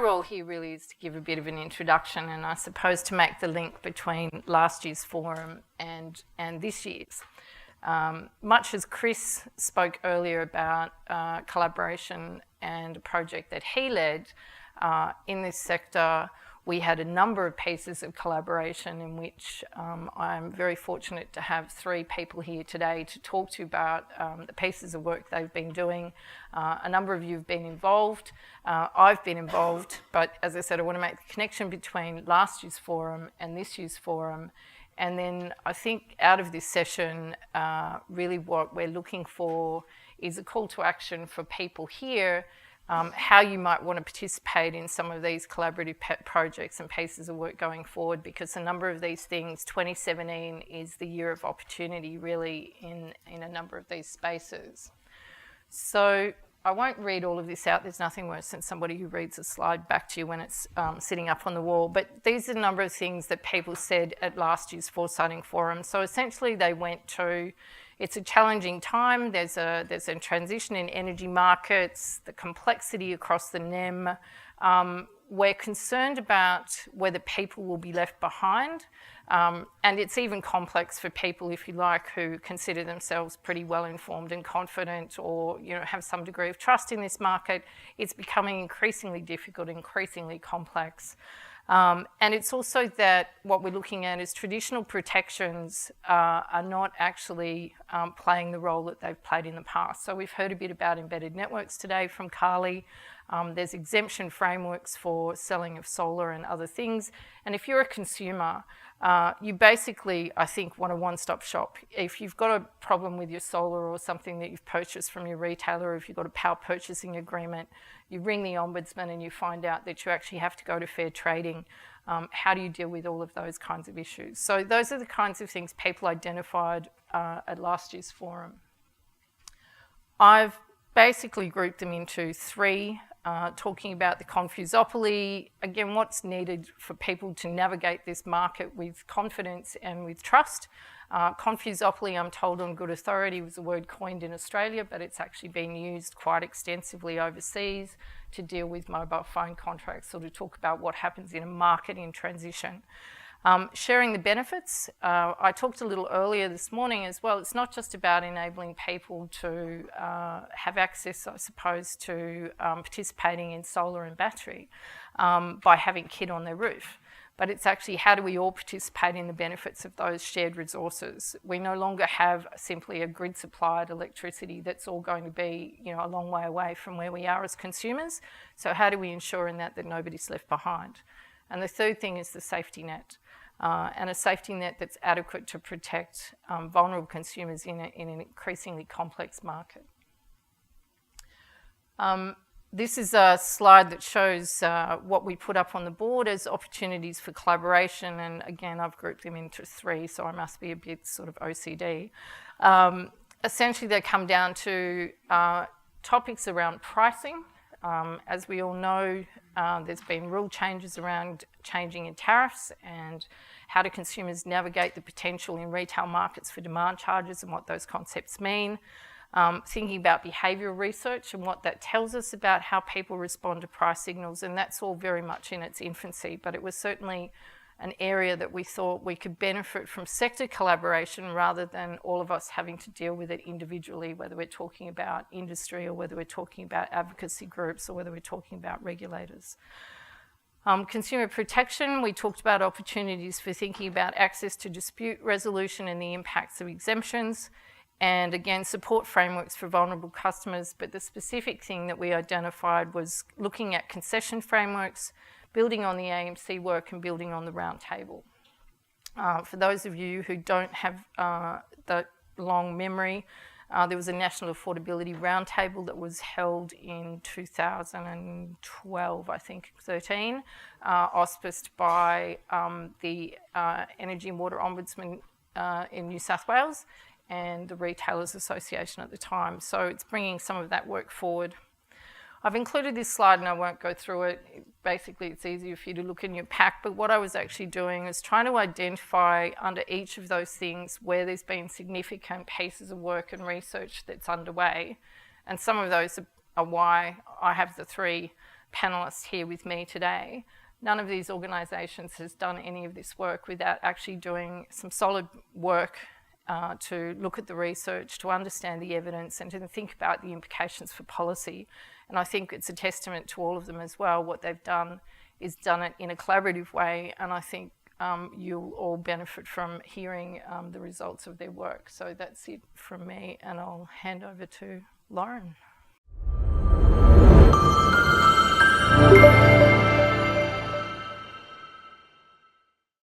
role here really is to give a bit of an introduction, and I suppose to make the link between last year's forum and this year's. Much as Chris spoke earlier about collaboration and a project that he led in this sector, we had a number of pieces of collaboration in which I'm very fortunate to have 3 people here today to talk to you about the pieces of work they've been doing. A number of you have been involved. I've been involved, but as I said, I want to make the connection between last year's forum and this year's forum. And then I think out of this session, really what we're looking for is a call to action for people here, how you might want to participate in some of these collaborative projects and pieces of work going forward, because a number of these things, 2017 is the year of opportunity really in a number of these spaces. So I won't read all of this out. There's nothing worse than somebody who reads a slide back to you when it's sitting up on the wall. But these are a number of things that people said at last year's Foresighting Forum. So essentially they went to, it's a challenging time. There's a transition in energy markets, the complexity across the NEM. We're concerned about whether people will be left behind. And it's even complex for people, if you like, who consider themselves pretty well informed and confident, or have some degree of trust in this market. It's becoming increasingly difficult, increasingly complex. And it's also that what we're looking at is traditional protections are not actually playing the role that they've played in the past. So we've heard a bit about embedded networks today from Carly. There's exemption frameworks for selling of solar and other things. And if you're a consumer, you basically, I think, want a one-stop shop. If you've got a problem with your solar or something that you've purchased from your retailer, or if you've got a power purchasing agreement, you ring the Ombudsman and you find out that you actually have to go to fair trading. How do you deal with all of those kinds of issues? So those are the kinds of things people identified at last year's forum. I've basically grouped them into 3. Talking about the confusopoly, again, what's needed for people to navigate this market with confidence and with trust. Confusopoly, I'm told on good authority, was a word coined in Australia, but it's actually been used quite extensively overseas to deal with mobile phone contracts, or to talk about what happens in a market in transition. Sharing the benefits, I talked a little earlier this morning as well. It's not just about enabling people to have access, I suppose, to participating in solar and battery by having kit on their roof. But it's actually how do we all participate in the benefits of those shared resources. We no longer have simply a grid supplied electricity that's all going to be a long way away from where we are as consumers. So how do we ensure in that nobody's left behind? And the third thing is the safety net. And a safety net that's adequate to protect vulnerable consumers in an increasingly complex market. This is a slide that shows what we put up on the board as opportunities for collaboration, and again, I've grouped them into 3, so I must be a bit sort of OCD. Essentially, they come down to topics around pricing. As we all know, there's been rule changes around changing in tariffs, and how do consumers navigate the potential in retail markets for demand charges and what those concepts mean. Thinking about behavioural research and what that tells us about how people respond to price signals, and that's all very much in its infancy, but it was certainly an area that we thought we could benefit from sector collaboration rather than all of us having to deal with it individually, whether we're talking about industry or whether we're talking about advocacy groups or whether we're talking about regulators. Consumer protection, we talked about opportunities for thinking about access to dispute resolution and the impacts of exemptions, and again, support frameworks for vulnerable customers, but the specific thing that we identified was looking at concession frameworks, building on the AMC work and building on the roundtable. For those of you who don't have that long memory, there was a National Affordability Roundtable that was held in 2012, I think, 13, auspiced by the Energy and Water Ombudsman in New South Wales and the Retailers Association at the time. So it's bringing some of that work forward. I've included this slide and I won't go through it. Basically, it's easier for you to look in your pack, but what I was actually doing is trying to identify under each of those things where there's been significant pieces of work and research that's underway. And some of those are why I have the 3 panellists here with me today, none of these organisations has done any of this work without actually doing some solid work to look at the research, to understand the evidence, and to think about the implications for policy. And I think it's a testament to all of them as well. What they've done is done it in a collaborative way, and I think you'll all benefit from hearing the results of their work. So that's it from me, and I'll hand over to Lauren.